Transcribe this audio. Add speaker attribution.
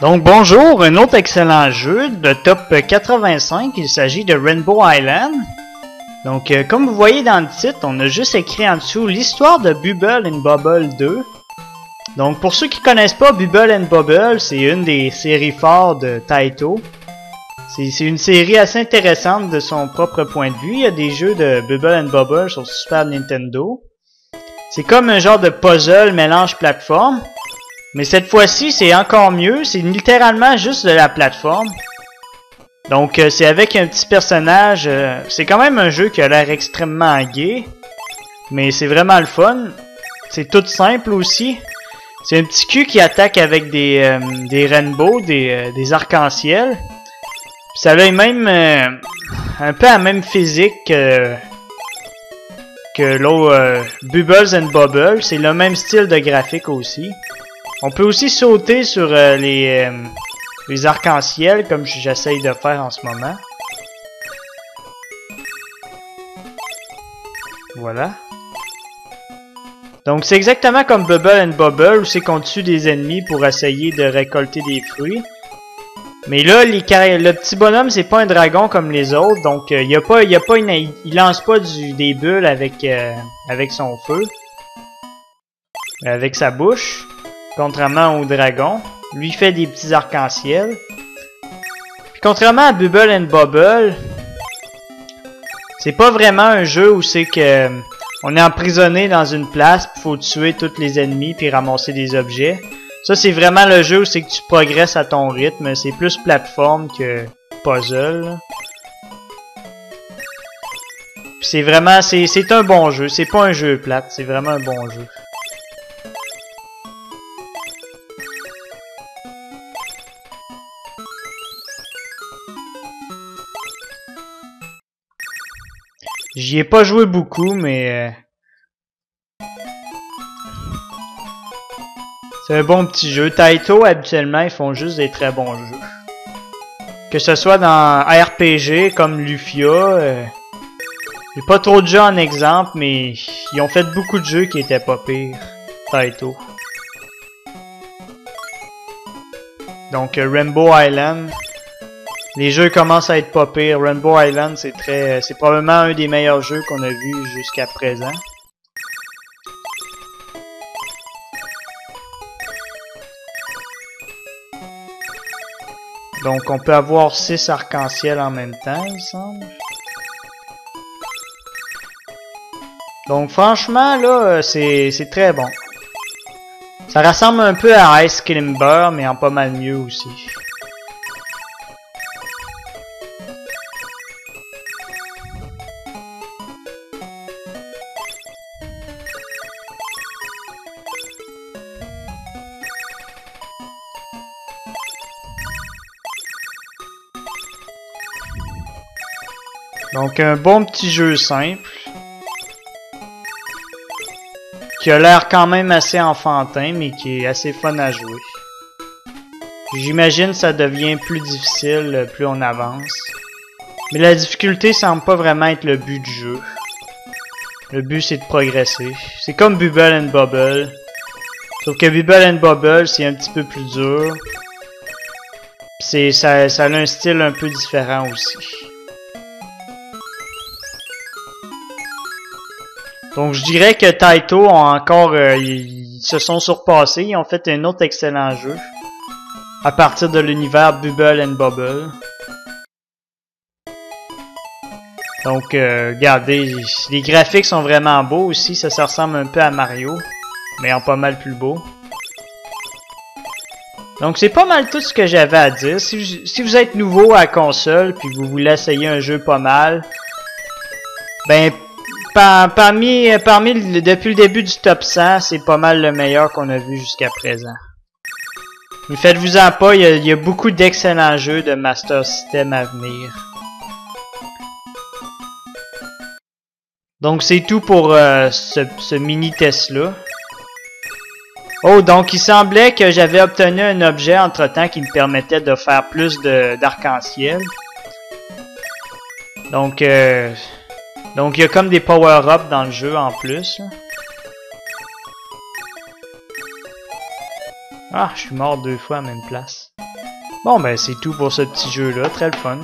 Speaker 1: Donc bonjour, un autre excellent jeu de top 85, il s'agit de Rainbow Island. Donc comme vous voyez dans le titre, on a juste écrit en dessous l'histoire de Bubble and Bobble 2. Donc pour ceux qui connaissent pas Bubble and Bobble, c'est une des séries phares de Taito. C'est une série assez intéressante de son propre point de vue. Il y a des jeux de Bubble and Bobble sur Super Nintendo. C'est comme un genre de puzzle mélange plateforme. Mais cette fois-ci, c'est encore mieux. C'est littéralement juste de la plateforme. Donc, c'est avec un petit personnage. C'est quand même un jeu qui a l'air extrêmement gay. Mais c'est vraiment le fun. C'est tout simple aussi. C'est un petit cul qui attaque avec des rainbows, des arcs-en-ciel. Ça a même un peu la même physique que l'autre Bubbles and Bobble. C'est le même style de graphique aussi. On peut aussi sauter sur les arcs-en-ciel comme j'essaye de faire en ce moment. Voilà. Donc c'est exactement comme Bubble and Bobble où c'est qu'on tue des ennemis pour essayer de récolter des fruits. Mais là, le petit bonhomme, c'est pas un dragon comme les autres, donc il lance pas des bulles avec son feu, avec sa bouche. Contrairement au dragon, lui fait des petits arcs-en-ciel. Puis contrairement à Bubble and Bobble, c'est pas vraiment un jeu où c'est que on est emprisonné dans une place, puis faut tuer tous les ennemis puis ramasser des objets. Ça c'est vraiment le jeu où c'est que tu progresses à ton rythme, c'est plus plateforme que puzzle. Puis c'est vraiment c'est un bon jeu, c'est pas un jeu plate, c'est vraiment un bon jeu. J'y ai pas joué beaucoup, mais c'est un bon petit jeu. Taito, habituellement, ils font juste des très bons jeux. Que ce soit dans RPG comme Lufia, j'ai pas trop de jeux en exemple, mais ils ont fait beaucoup de jeux qui étaient pas pires. Taito. Donc Rainbow Island. Les jeux commencent à être pas pires. Rainbow Island, c'est probablement un des meilleurs jeux qu'on a vu jusqu'à présent. Donc on peut avoir 6 arcs-en-ciel en même temps, il semble. Donc franchement là, c'est très bon. Ça ressemble un peu à Ice Climber, mais en pas mal mieux aussi. Donc un bon petit jeu simple. Qui a l'air quand même assez enfantin, mais qui est assez fun à jouer. J'imagine que ça devient plus difficile plus on avance. Mais la difficulté semble pas vraiment être le but du jeu. Le but c'est de progresser. C'est comme Bubble and Bobble. Sauf que Bubble and Bobble c'est un petit peu plus dur. Ça a un style un peu différent aussi. Donc je dirais que Taito ont encore ils se sont surpassés, ils ont fait un autre excellent jeu à partir de l'univers Bubble and Bobble. Donc regardez, les graphiques sont vraiment beaux aussi, ça ressemble un peu à Mario, mais en pas mal plus beau. Donc c'est pas mal tout ce que j'avais à dire. Si vous êtes nouveau à la console puis vous voulez essayer un jeu pas mal, ben depuis le début du top 100, c'est pas mal le meilleur qu'on a vu jusqu'à présent. Mais faites-vous-en pas, il y a beaucoup d'excellents jeux de Master System à venir. Donc c'est tout pour ce mini test là. Oh, donc il semblait que j'avais obtenu un objet entre-temps qui me permettait de faire plus d'arc-en-ciel. Donc il y a comme des power-ups dans le jeu en plus. Ah, je suis mort 2 fois à la même place. Bon ben c'est tout pour ce petit jeu là, très le fun.